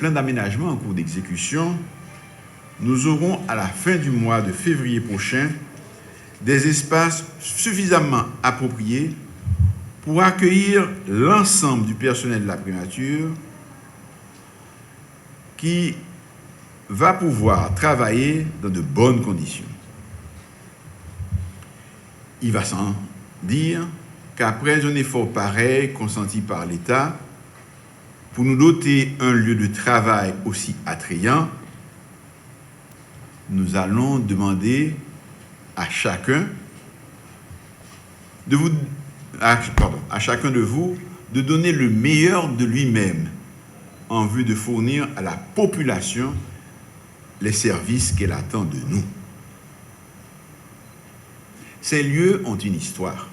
plan d'aménagement en cours d'exécution, nous aurons à la fin du mois de février prochain des espaces suffisamment appropriés pour accueillir l'ensemble du personnel de la primature qui va pouvoir travailler dans de bonnes conditions. Il va sans dire qu'après un effort pareil consenti par l'État, pour nous doter un lieu de travail aussi attrayant, nous allons demander à chacun de vous de donner le meilleur de lui-même en vue de fournir à la population les services qu'elle attend de nous. Ces lieux ont une histoire.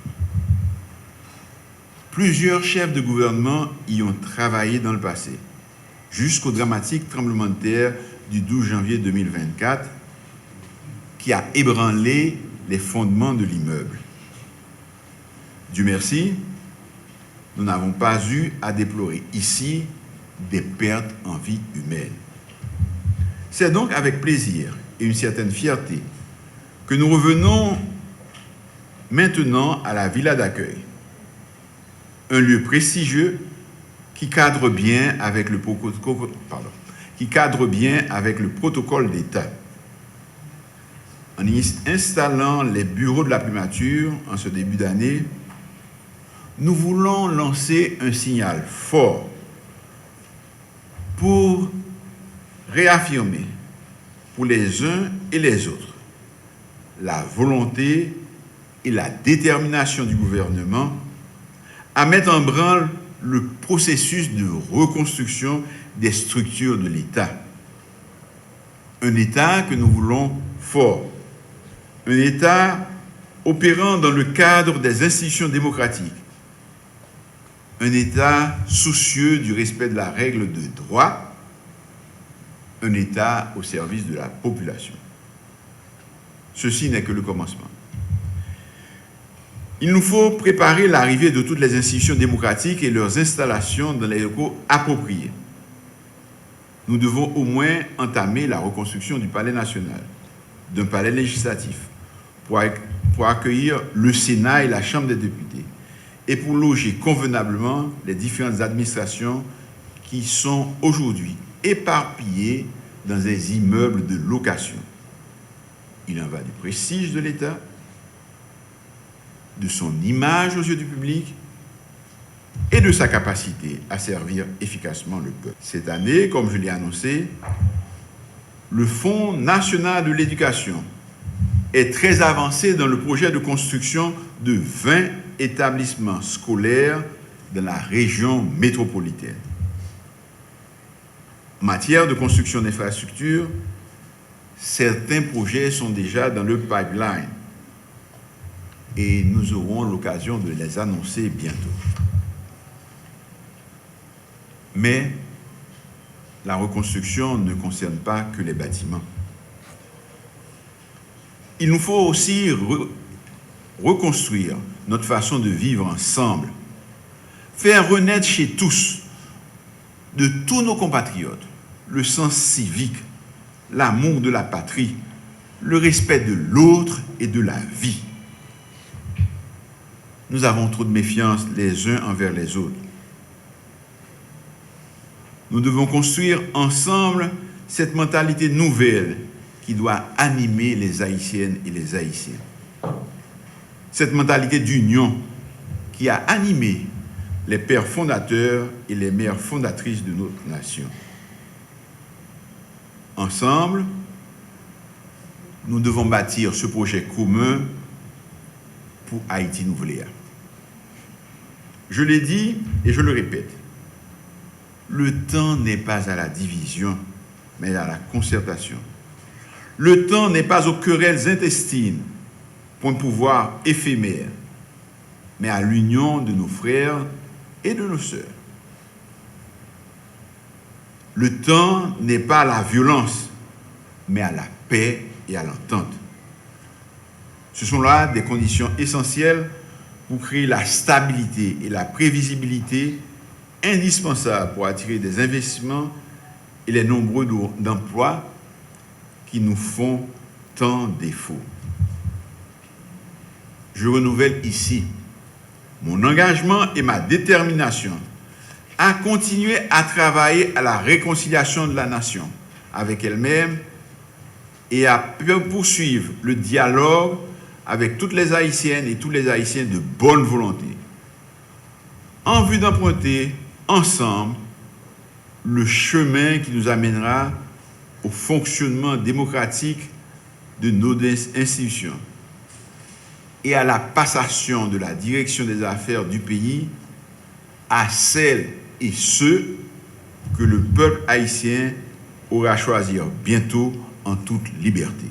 Plusieurs chefs de gouvernement y ont travaillé dans le passé, jusqu'au dramatique tremblement de terre du 12 janvier 2024 qui a ébranlé les fondements de l'immeuble. Dieu merci, nous n'avons pas eu à déplorer ici des pertes en vie humaine. C'est donc avec plaisir et une certaine fierté que nous revenons maintenant à la villa d'accueil, un lieu prestigieux qui cadre bien avec le protocole d'État. En y installant les bureaux de la primature en ce début d'année, nous voulons lancer un signal fort pour réaffirmer pour les uns et les autres la volonté et la détermination du gouvernement à mettre en branle le processus de reconstruction des structures de l'État. Un État que nous voulons fort, un État opérant dans le cadre des institutions démocratiques, un État soucieux du respect de la règle de droit, un État au service de la population. Ceci n'est que le commencement. Il nous faut préparer l'arrivée de toutes les institutions démocratiques et leurs installations dans les locaux appropriés. Nous devons au moins entamer la reconstruction du palais national, d'un palais législatif, pour accueillir le Sénat et la Chambre des députés, et pour loger convenablement les différentes administrations qui sont aujourd'hui éparpillées dans des immeubles de location. Il en va du prestige de l'État, de son image aux yeux du public et de sa capacité à servir efficacement le peuple. Cette année, comme je l'ai annoncé, le Fonds national de l'éducation est très avancé dans le projet de construction de 20 établissements scolaires dans la région métropolitaine. En matière de construction d'infrastructures, certains projets sont déjà dans le pipeline et nous aurons l'occasion de les annoncer bientôt. Mais la reconstruction ne concerne pas que les bâtiments. Il nous faut aussi reconstruire notre façon de vivre ensemble, faire renaître chez tous, de tous nos compatriotes, le sens civique, l'amour de la patrie, le respect de l'autre et de la vie. Nous avons trop de méfiance les uns envers les autres. Nous devons construire ensemble cette mentalité nouvelle qui doit animer les Haïtiennes et les Haïtiens. Cette mentalité d'union qui a animé les pères fondateurs et les mères fondatrices de notre nation. Ensemble, nous devons bâtir ce projet commun pour Haïti Nouvelle. Je l'ai dit et je le répète, le temps n'est pas à la division, mais à la concertation. Le temps n'est pas aux querelles intestines pour un pouvoir éphémère, mais à l'union de nos frères et de nos sœurs. Le temps n'est pas à la violence, mais à la paix et à l'entente. Ce sont là des conditions essentielles pour créer la stabilité et la prévisibilité indispensables pour attirer des investissements et les nombreux d'emplois qui nous font tant défaut. Je renouvelle ici mon engagement et ma détermination à continuer à travailler à la réconciliation de la nation avec elle-même et à poursuivre le dialogue avec toutes les Haïtiennes et tous les Haïtiens de bonne volonté, en vue d'emprunter ensemble le chemin qui nous amènera au fonctionnement démocratique de nos institutions et à la passation de la direction des affaires du pays à celles et ceux que le peuple haïtien aura choisi bientôt en toute liberté.